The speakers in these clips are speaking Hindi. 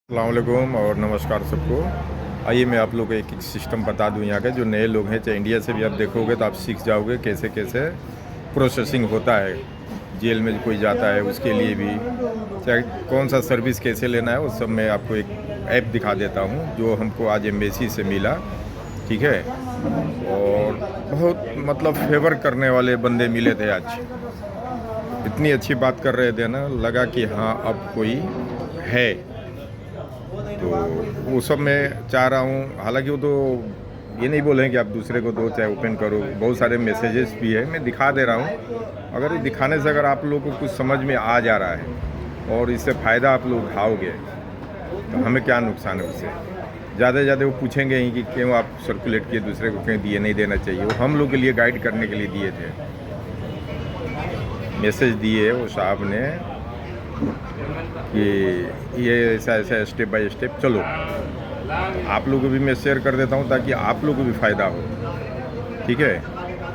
अस्सलाम वालेकुम और नमस्कार सबको। आइए मैं आप लोग को एक सिस्टम बता दूं यहाँ का। जो नए लोग हैं, चाहे इंडिया से भी आप देखोगे तो आप सीख जाओगे कैसे कैसे प्रोसेसिंग होता है। जेल में कोई जाता है उसके लिए भी, चाहे कौन सा सर्विस कैसे लेना है, वो सब मैं आपको एक ऐप दिखा देता हूँ जो हमको आज एम्बेसी से मिला। ठीक है, और बहुत मतलब फेवर करने वाले बंदे मिले थे आज। इतनी अच्छी बात कर रहे थे ना, लगा कि हाँ अब कोई है। तो वो सब मैं चाह रहा हूँ। हालांकि वो तो ये नहीं बोले हैं कि आप दूसरे को दो, चाहे ओपन करो। बहुत सारे मैसेजेस भी है, मैं दिखा दे रहा हूँ। अगर ये दिखाने से अगर आप लोगों को कुछ समझ में आ जा रहा है और इससे फ़ायदा आप लोग उठाओगे तो हमें क्या नुकसान है उससे। ज़्यादा से ज़्यादा वो पूछेंगे ही कि क्यों आप सर्कुलेट किए, दूसरे को क्यों दिए, नहीं देना चाहिए। वो हम लोग के लिए गाइड करने के लिए दिए थे, मैसेज दिए वो साहब ने कि ये ऐसा ऐसा स्टेप बाय स्टेप चलो। आप लोगों को भी मैं शेयर कर देता हूँ ताकि आप लोगों को भी फ़ायदा हो। ठीक है,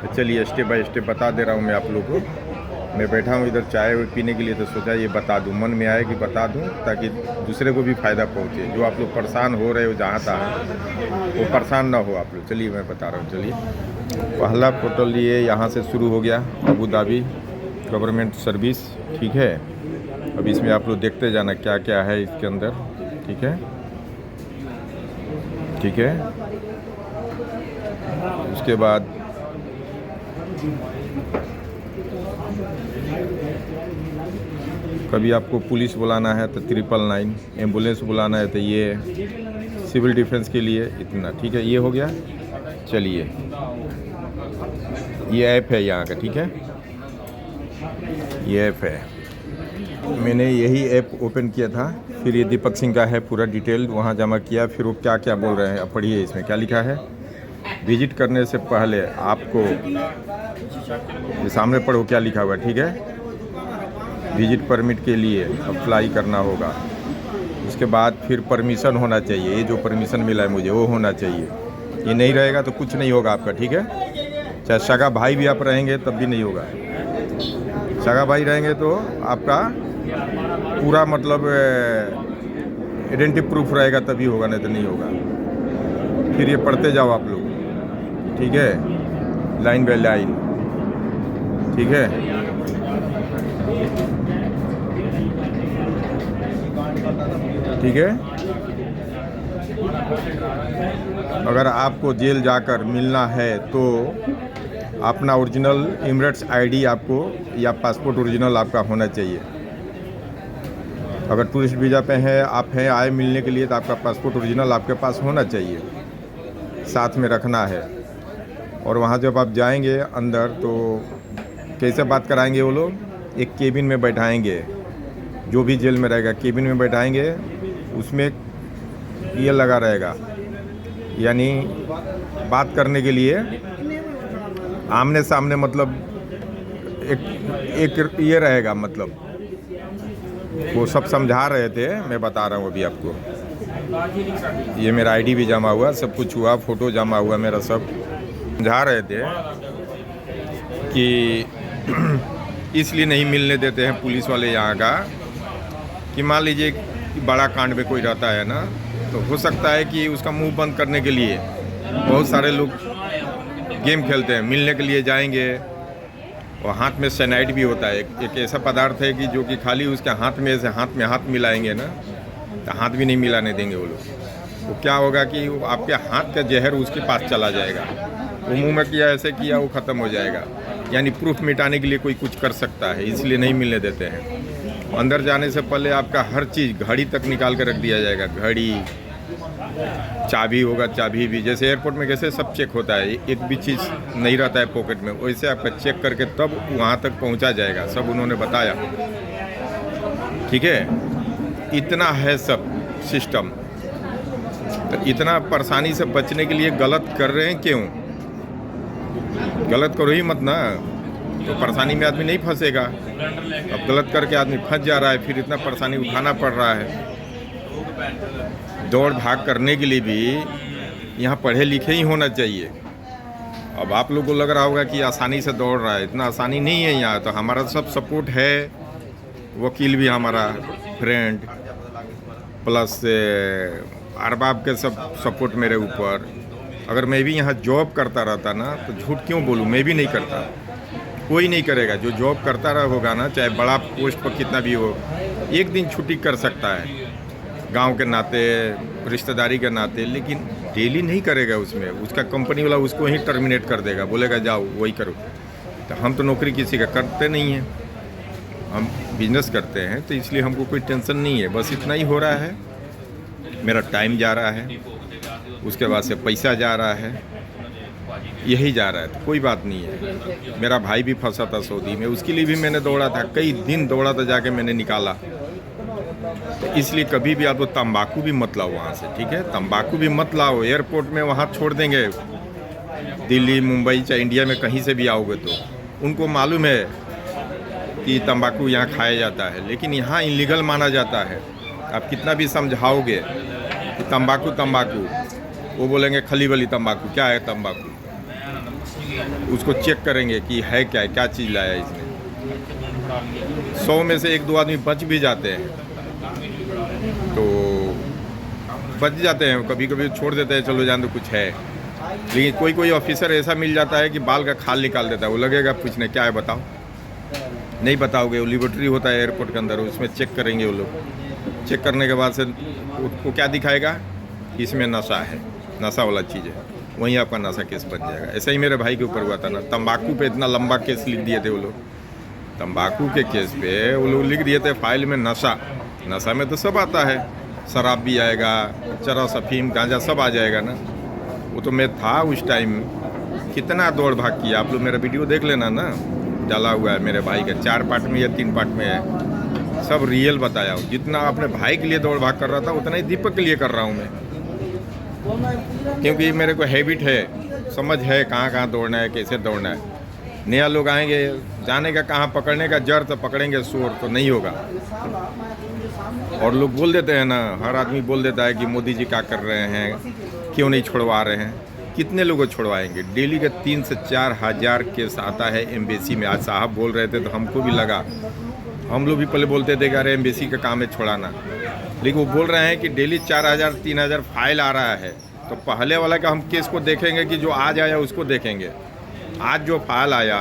तो चलिए स्टेप बाय स्टेप बता दे रहा हूँ मैं आप लोगों को। मैं बैठा हूँ इधर चाय पीने के लिए, तो सोचा ये बता दूँ, मन में आया कि बता दूँ ताकि दूसरे को भी फ़ायदा पहुँचे। जो आप लोग परेशान हो रहे हो जहाँ तहाँ, वो परेशान ना हो आप लोग। चलिए मैं बता रहा हूँ। चलिए, पहला पोर्टल ये यहाँ से शुरू हो गया, अबू धाबी गवर्नमेंट सर्विस। ठीक है, अब इसमें आप लोग देखते जाना क्या क्या है इसके अंदर। ठीक है, ठीक है। उसके बाद कभी आपको पुलिस बुलाना है तो 999, एम्बुलेंस बुलाना है तो ये, सिविल डिफेंस के लिए इतना। ठीक है, ये हो गया। चलिए, ये ऐप है यहाँ का। ठीक है, ये ऐप है। मैंने यही ऐप ओपन किया था, फिर ये दीपक सिंह का है, पूरा डिटेल वहाँ जमा किया। फिर वो क्या क्या बोल रहे हैं अब पढ़िए, इसमें क्या लिखा है। विजिट करने से पहले आपको ये सामने पढ़ो क्या लिखा हुआ है। ठीक है, विजिट परमिट के लिए अप्लाई करना होगा। उसके बाद फिर परमिशन होना चाहिए, ये जो परमिशन मिला है मुझे वो होना चाहिए। ये नहीं रहेगा तो कुछ नहीं होगा आपका। ठीक है, चाहे सगा भाई भी आप रहेंगे तब भी नहीं होगा। सगा भाई रहेंगे तो आपका पूरा मतलब आइडेंटिटी प्रूफ रहेगा तभी होगा, नहीं तो नहीं होगा। फिर ये पढ़ते जाओ आप लोग। ठीक है, लाइन बाय लाइन। ठीक है, ठीक है। अगर आपको जेल जाकर मिलना है तो अपना ओरिजिनल एमिरेट्स आईडी आपको या पासपोर्ट ओरिजिनल आपका होना चाहिए। अगर टूरिस्ट वीज़ा पे हैं, आप हैं आए मिलने के लिए, तो आपका पासपोर्ट ओरिजिनल आपके पास होना चाहिए, साथ में रखना है। और वहाँ जब आप जाएंगे अंदर तो कैसे बात कराएंगे वो लोग, एक केबिन में बैठाएंगे। जो भी जेल में रहेगा केबिन में बैठाएंगे, उसमें ये लगा रहेगा, यानी बात करने के लिए आमने सामने, मतलब एक ये रहेगा। मतलब वो सब समझा रहे थे, मैं बता रहा हूँ अभी आपको। ये मेरा आईडी भी जमा हुआ, सब कुछ हुआ, फ़ोटो जमा हुआ मेरा, सब समझा रहे थे कि इसलिए नहीं मिलने देते हैं पुलिस वाले यहाँ का कि मान लीजिए कि बड़ा कांड में कोई रहता है ना, तो हो सकता है कि उसका मुंह बंद करने के लिए बहुत सारे लोग गेम खेलते हैं। मिलने के लिए जाएंगे और हाथ में साइनाइड भी होता है, एक ऐसा पदार्थ है कि जो कि खाली उसके हाथ में से हाथ मिलाएंगे ना, तो हाथ भी नहीं मिलाने देंगे वो लोग। वो क्या होगा कि वो आपके हाथ का जहर उसके पास चला जाएगा। वो मुंह में किया, ऐसे किया, वो ख़त्म हो जाएगा। यानी प्रूफ मिटाने के लिए कोई कुछ कर सकता है, इसलिए नहीं मिलने देते हैं। अंदर जाने से पहले आपका हर चीज़, घड़ी तक निकाल कर रख दिया जाएगा। घड़ी, चाबी होगा, चाबी भी, जैसे एयरपोर्ट में कैसे सब चेक होता है, एक भी चीज़ नहीं रहता है पॉकेट में, वैसे आपका चेक करके तब वहाँ तक पहुँचा जाएगा। सब उन्होंने बताया। ठीक है, इतना है सब सिस्टम। तो इतना परेशानी से बचने के लिए गलत कर रहे हैं क्यों? गलत करो ही मत ना, तो परेशानी में आदमी नहीं फंसेगा। अब गलत करके आदमी फंस जा रहा है, फिर इतना परेशानी उठाना पड़ रहा है। दौड़ भाग करने के लिए भी यहाँ पढ़े लिखे ही होना चाहिए। अब आप लोग को लग रहा होगा कि आसानी से दौड़ रहा है, इतना आसानी नहीं है यहाँ। तो हमारा सब सपोर्ट है, वकील भी हमारा फ्रेंड, प्लस अरबाब के सब सपोर्ट मेरे ऊपर। अगर मैं भी यहाँ जॉब करता रहता ना तो झूठ क्यों बोलूँ, मैं भी नहीं करता, कोई नहीं करेगा। जो जॉब करता रहा होगा ना, चाहे बड़ा पोस्ट पर कितना भी हो, एक दिन छुट्टी कर सकता है गांव के नाते, रिश्तेदारी के नाते, लेकिन डेली नहीं करेगा। उसमें उसका कंपनी वाला उसको ही टर्मिनेट कर देगा, बोलेगा जाओ वही करो। तो हम तो नौकरी किसी का करते नहीं हैं, हम बिजनेस करते हैं, तो इसलिए हमको कोई टेंशन नहीं है। बस इतना ही हो रहा है, मेरा टाइम जा रहा है, उसके बाद से पैसा जा रहा है, यही जा रहा है, तो कोई बात नहीं है। मेरा भाई भी फंसा था सऊदी में, उसके लिए भी मैंने दौड़ा था, कई दिन दौड़ा था, जाके मैंने निकाला। तो इसलिए कभी भी आप तो तंबाकू भी मत लाओ वहाँ से, ठीक है? तंबाकू भी मत लाओ, एयरपोर्ट में वहाँ छोड़ देंगे, दिल्ली मुंबई चाहे इंडिया में कहीं से भी आओगे तो उनको मालूम है कि तंबाकू यहाँ खाया जाता है, लेकिन यहाँ इलीगल माना जाता है। आप कितना भी समझाओगे कि तंबाकू तंबाकू, वो बोलेंगे खली वली तंबाकू, क्या है तंबाकू? उसको चेक करेंगे कि है क्या चीज़ लाया इसने। 100 में से 1-2 आदमी बच भी जाते हैं, तो बच जाते हैं, कभी कभी छोड़ देते हैं, चलो जान दो कुछ है। लेकिन कोई कोई ऑफिसर ऐसा मिल जाता है कि बाल का खाल निकाल देता है, वो लगेगा पूछने क्या है बताओ, नहीं बताओगे। वो लेबोरेटरी होता है एयरपोर्ट के अंदर, उसमें चेक करेंगे वो लोग। चेक करने के बाद से उसको क्या दिखाएगा कि इसमें नशा है, नशा वाला चीज़ है, वहीं आपका नशा केस बन जाएगा। ऐसा ही मेरे भाई के ऊपर हुआ था ना, तंबाकू पे इतना लंबा केस लिख दिए थे वो लोग। तंबाकू के केस पे वो लोग लिख दिए थे फाइल में नशा। नशा में तो सब आता है, शराब भी आएगा, चरस, अफीम, गांजा सब आ जाएगा ना। वो तो मैं था उस टाइम, कितना दौड़ भाग किया। आप लोग मेरा वीडियो देख लेना ना, डाला हुआ है मेरे भाई का, 4 पार्ट में या 3 पार्ट में है, सब रियल बताया हूँ। जितना अपने भाई के लिए दौड़ भाग कर रहा था, उतना ही दीपक के लिए कर रहा हूँ मैं, क्योंकि मेरे को हैबिट है, समझ है कहाँ कहाँ दौड़ना है, कैसे दौड़ना है। नया लोग आएंगे, जाने का कहाँ, पकड़ने का जड़ तो पकड़ेंगे, शोर तो नहीं होगा। और लोग बोल देते हैं ना, हर आदमी बोल देता है कि मोदी जी क्या कर रहे हैं, क्यों नहीं छुड़वा रहे हैं। कितने लोगों को छुड़वाएंगे? डेली का 3 से 4 हज़ार केस आता है एम्बेसी में। आज साहब बोल रहे थे तो हमको भी लगा, हम लोग भी पहले बोलते थे कि अरे एम्बेसी का काम है छुड़ाना, लेकिन वो बोल रहे हैं कि डेली 4,000 3,000 फाइल आ रहा है। तो पहले वाला का हम केस को देखेंगे कि जो आज आया उसको देखेंगे। आज जो फाइल आया,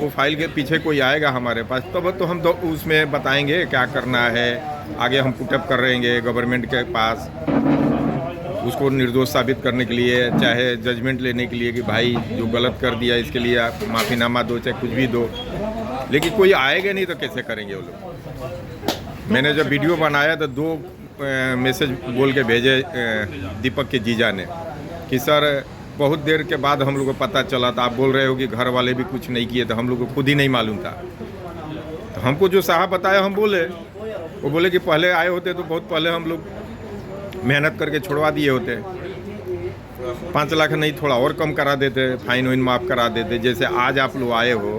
वो फाइल के पीछे कोई आएगा हमारे पास, तब तो हम तो उसमें बताएंगे क्या करना है। आगे हम पुटअप कर रहेंगे गवर्नमेंट के पास, उसको निर्दोष साबित करने के लिए, चाहे जजमेंट लेने के लिए कि भाई जो गलत कर दिया इसके लिए आप माफ़ीनामा दो, चाहे कुछ भी दो। लेकिन कोई आएगा नहीं तो कैसे करेंगे वो लोग? मैंने जब वीडियो बनाया तो 2 मैसेज बोल के भेजे दीपक के जीजा ने कि सर बहुत देर के बाद हम लोग को पता चला था, आप बोल रहे हो कि घर वाले भी कुछ नहीं किए, तो हम लोग को खुद ही नहीं मालूम था। तो हमको जो साहब बताया हम बोले, वो बोले कि पहले आए होते तो बहुत पहले हम लोग मेहनत करके छुड़वा दिए होते, 5 लाख नहीं थोड़ा और कम करा देते, फाइन वाइन माफ़ करा देते। जैसे आज आप लोग आए हो,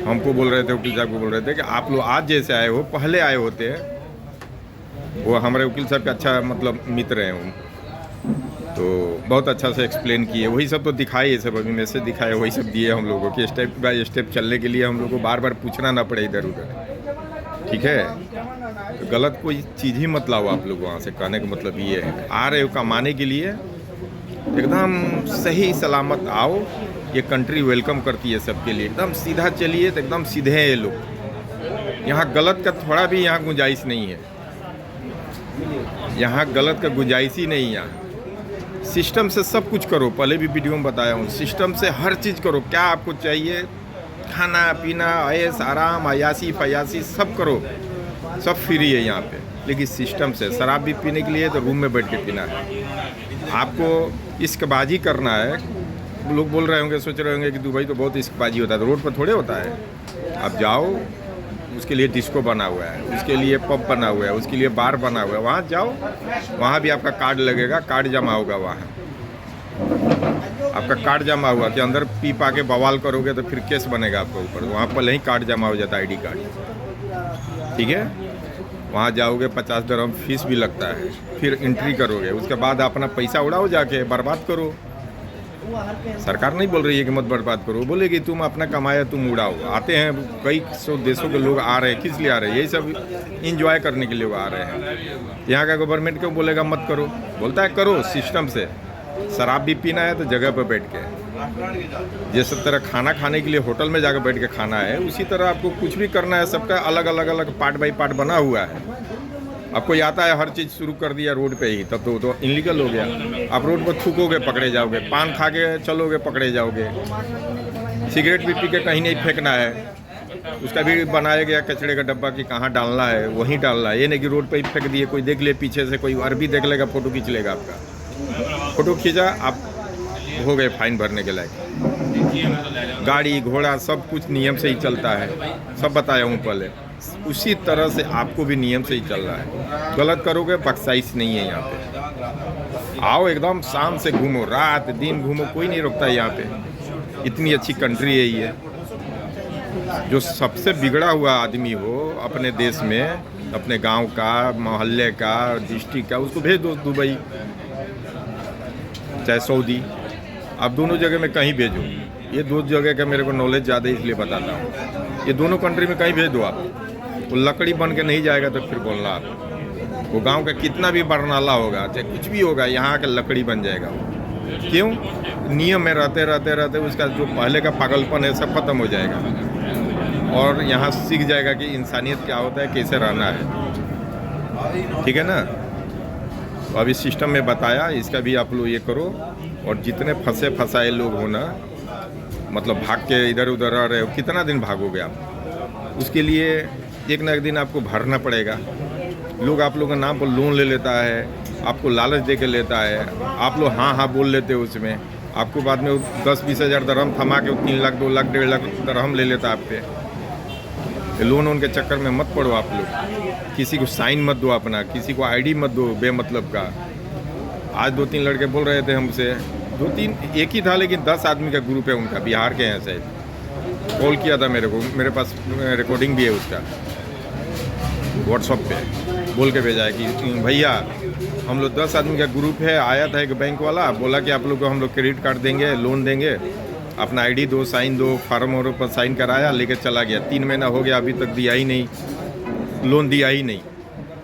हमको बोल रहे थे, वकील साहब को बोल रहे थे कि आप लोग आज जैसे आए हो, पहले आए होते। वो हमारे वकील साहब के अच्छा मतलब मित्र हैं वो, तो बहुत अच्छा से एक्सप्लेन किए, वही सब तो दिखाए, ये सब अभी मैसेज दिखाए, वही सब दिए हम लोगों को कि स्टेप बाय स्टेप चलने के लिए हम लोग को बार बार पूछना ना पड़े इधर उधर, ठीक है? तो गलत कोई चीज़ ही मत लाओ आप लोग वहाँ से। कहने का मतलब ये है, आ रहे हो कमाने के लिए, एकदम सही सलामत आओ, ये कंट्री वेलकम करती है सबके लिए। एकदम सीधा चलिए तो एकदम सीधे हैं ये लोग। यहाँ गलत का थोड़ा भी यहाँ गुंजाइश नहीं है, यहाँ गलत का गुंजाइश ही नहीं। यहाँ सिस्टम से सब कुछ करो, पहले भी वीडियो में बताया हूँ, सिस्टम से हर चीज़ करो। क्या आपको चाहिए, खाना पीना, ऐश आराम, अयासी फयासी सब करो, सब फ्री है यहाँ पे। लेकिन सिस्टम से शराब भी पीने के लिए तो रूम में बैठ के पीना है। आपको इश्कबाजी करना है। लोग बोल रहे होंगे, सोच रहे होंगे कि दुबई तो बहुत इश्कबाजी होता है, तो रोड पर थोड़े होता है। आप जाओ, उसके लिए डिस्को बना हुआ है, उसके लिए पब बना हुआ है, उसके लिए बार बना हुआ है, वहाँ जाओ, वहाँ भी आपका कार्ड लगेगा, कार्ड जमा होगा। वहाँ आपका कार्ड जमा हुआ कि अंदर पी पा के बवाल करोगे तो फिर केस बनेगा आपके ऊपर। वहाँ पहले ही कार्ड जमा हो जाता है, ID कार्ड, ठीक है? वहाँ जाओगे, 50 दिरहम फीस भी लगता है, फिर एंट्री करोगे, उसके बाद अपना पैसा उड़ाओ, जाके बर्बाद करो। सरकार नहीं बोल रही है कि मत बर्बाद करो, बोलेगी तुम अपना कमाया तुम उड़ाओ। आते हैं कई सौ देशों के लोग आ रहे हैं, किस लिए आ रहे हैं? यही सब इंजॉय करने के लिए वो आ रहे हैं। यहाँ का गवर्नमेंट क्यों बोलेगा मत करो? बोलता है करो सिस्टम से। शराब भी पीना है तो जगह पर बैठ के, जिस तरह खाना खाने के लिए होटल में जाकर बैठ के खाना है, उसी तरह आपको कुछ भी करना है। सबका अलग अलग अलग पार्ट बाई पार्ट बना हुआ है। आपको आता है हर चीज़ शुरू कर दिया रोड पे ही, तब तो इनलीगल हो गया। आप रोड पर थूकोगे पकड़े जाओगे, पान खा के चलोगे पकड़े जाओगे, सिगरेट भी पी के कहीं नहीं फेंकना है, उसका भी बनाया गया कचड़े का डब्बा कि कहाँ डालना है वहीं डालना है। ये नहीं कि रोड पे ही फेंक दिए, कोई देख ले पीछे से, कोई अरबी देख लेगा फ़ोटो खींच लेगा आपका। फ़ोटो खींचा आप हो गए फाइन भरने के लायक। गाड़ी घोड़ा सब कुछ नियम से ही चलता है, सब बताया हूँ पहले। उसी तरह से आपको भी नियम से ही चल रहा है। गलत करोगे बख्शाइश नहीं है यहाँ पे। आओ एकदम शाम से घूमो, रात दिन घूमो, कोई नहीं रोकता है यहाँ पे। इतनी अच्छी कंट्री है ये। जो सबसे बिगड़ा हुआ आदमी हो अपने देश में, अपने गांव का, मोहल्ले का, डिस्ट्रिक्ट का, उसको भेज दो दुबई चाहे सऊदी। आप दोनों जगह में कहीं भेजो। ये दो जगह का मेरे को नॉलेज ज़्यादा है इसलिए बताता हूँ। ये दोनों कंट्री में कहीं भेज दो आप, वो लकड़ी बन के नहीं जाएगा तो फिर बोलना आप। वो गांव का कितना भी बरनाला होगा चाहे कुछ भी होगा, यहाँ का लकड़ी बन जाएगा। क्यों? नियम में रहते रहते रहते उसका जो पहले का पागलपन है सब खत्म हो जाएगा और यहाँ सीख जाएगा कि इंसानियत क्या होता है, कैसे रहना है। ठीक है ना? तो अभी सिस्टम में बताया, इसका भी आप लोग ये करो। और जितने फंसे फंसाए लोग हो ना, मतलब भाग के इधर उधर रह रहे हो, कितना दिन भागोगे आप? उसके लिए एक ना एक दिन आपको भरना पड़ेगा। लोग आप लोगों के नाम पर लोन ले लेता है, आपको लालच दे के लेता है, आप लोग हाँ हाँ बोल लेते हो उसमें, आपको बाद में 10-20 हज़ार दरहम थमा के 3 लाख 2 लाख 1.5 लाख दरहम ले लेता है आप पे। लोन वोन के चक्कर में मत पड़ो आप लोग। किसी को साइन मत दो अपना, किसी को आईडी मत दो बेमतलब का। आज 2-3 लड़के बोल रहे थे हमसे, 2-3 एक ही था लेकिन 10 आदमी का ग्रुप है उनका, बिहार के हैं शायद। कॉल किया था मेरे को, मेरे पास रिकॉर्डिंग भी है उसका, व्हाट्सएप पे बोल के भेजा है कि भैया हम लोग 10 आदमी का ग्रुप है। आया था एक बैंक वाला, बोला कि आप लोग को हम लोग क्रेडिट कार्ड देंगे, लोन देंगे, अपना आईडी दो, साइन दो, फार्म और पर साइन कराया, लेके चला गया। 3 महीना हो गया, अभी तक दिया ही नहीं, लोन दिया ही नहीं।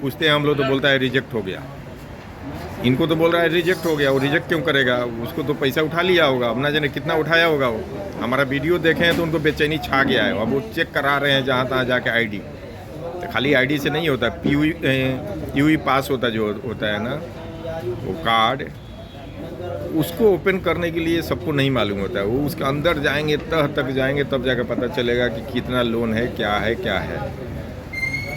पूछते हैं हम लोग तो बोलता है रिजेक्ट हो गया। इनको तो बोल रहा है रिजेक्ट हो गया, वो रिजेक्ट क्यों करेगा? उसको तो पैसा उठा लिया होगा, अब ना जाने कितना उठाया होगा। वो हमारा वीडियो देखे हैं तो उनको बेचैनी छा गया है। अब वो चेक करा रहे हैं जहाँ तहाँ जाके आईडी। तो खाली आईडी से नहीं होता, यूई पास होता जो होता है ना वो कार्ड, उसको ओपन करने के लिए सबको नहीं मालूम होता है। वो उसके अंदर जाएंगे, तह तक जाएंगे, तब जाकर पता चलेगा कि कितना लोन है, क्या है क्या है।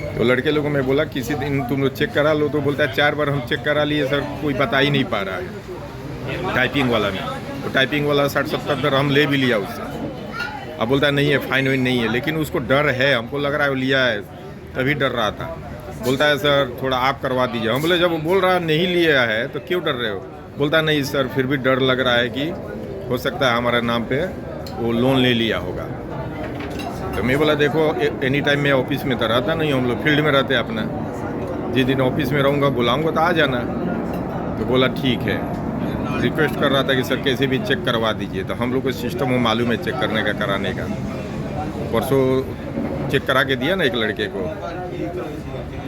तो लड़के लोगों में बोला किसी दिन तुम लोग चेक करा लो, तो बोलता है 4 बार हम चेक करा लिए सर, कोई बता ही नहीं पा रहा है टाइपिंग वाला में। तो टाइपिंग वाला 60-70 दरहम ले भी लिया उससे। अब बोलता है नहीं है, फाइन वाइन नहीं है, लेकिन उसको डर है। हमको लग रहा है वो लिया है तभी डर रहा था। बोलता है सर थोड़ा आप करवा दीजिए। हम बोले जब वो बोल रहा नहीं लिया है तो क्यों डर रहे हो? बोलता नहीं सर फिर भी डर लग रहा है कि हो सकता है हमारे नाम पे वो लोन ले लिया होगा। तो मैं बोला देखो एनी टाइम मैं ऑफिस में तो रहता नहीं, हम लोग फील्ड में रहते हैं अपना। जिस दिन ऑफिस में रहूँगा बुलाऊँगा तो आ जाना। तो बोला ठीक है। रिक्वेस्ट कर रहा था कि सर कैसे भी चेक करवा दीजिए। तो हम लोग को सिस्टम वो मालूम है चेक करने का, कराने का। परसों चेक करा के दिया ना एक लड़के को,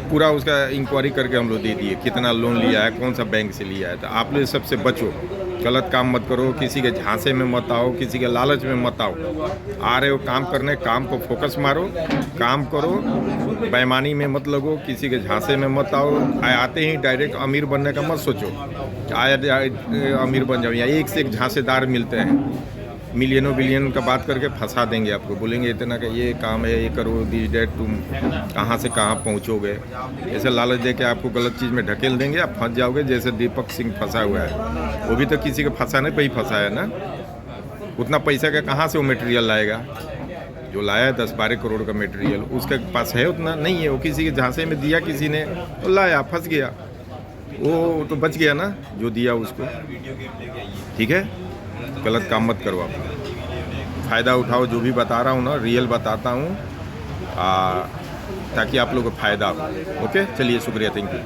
पूरा उसका इंक्वायरी करके हम लोग दे दिए कितना लोन लिया है, कौन सा बैंक से लिया है। तो आप लोग सबसे बचो, गलत काम मत करो, किसी के झांसे में मत आओ, किसी के लालच में मत आओ। आ रहे हो काम करने, काम को फोकस मारो, काम करो, बेईमानी में मत लगो, किसी के झांसे में मत आओ। आते ही डायरेक्ट अमीर बनने का मत सोचो, आया अमीर बन जाओ। यहाँ एक से एक झांसेदार मिलते हैं, मिलियनों बिलियन का बात करके फंसा देंगे आपको। बोलेंगे इतना का ये काम है, ये करो, दिस डेट, तुम कहाँ से कहाँ पहुँचोगे, ऐसे लालच दे के आपको गलत चीज़ में ढकेल देंगे, आप फंस जाओगे। जैसे दीपक सिंह फंसा हुआ है, वो भी तो किसी के फंसाने पे ही फंसा है ना। उतना पैसा का कहाँ से वो मटेरियल लाएगा? जो लाया है 10-12 करोड़ का मटेरियल, उसके पास है उतना नहीं है। वो किसी के झांसे में दिया, किसी ने तो लाया, फंस गया, वो तो बच गया ना जो दिया उसको। ठीक है, गलत काम मत करो आप, फ़ायदा उठाओ। जो भी बता रहा हूँ ना रियल बताता हूँ, ताकि आप लोगों को फ़ायदा हो। ओके, चलिए शुक्रिया, थैंक यू।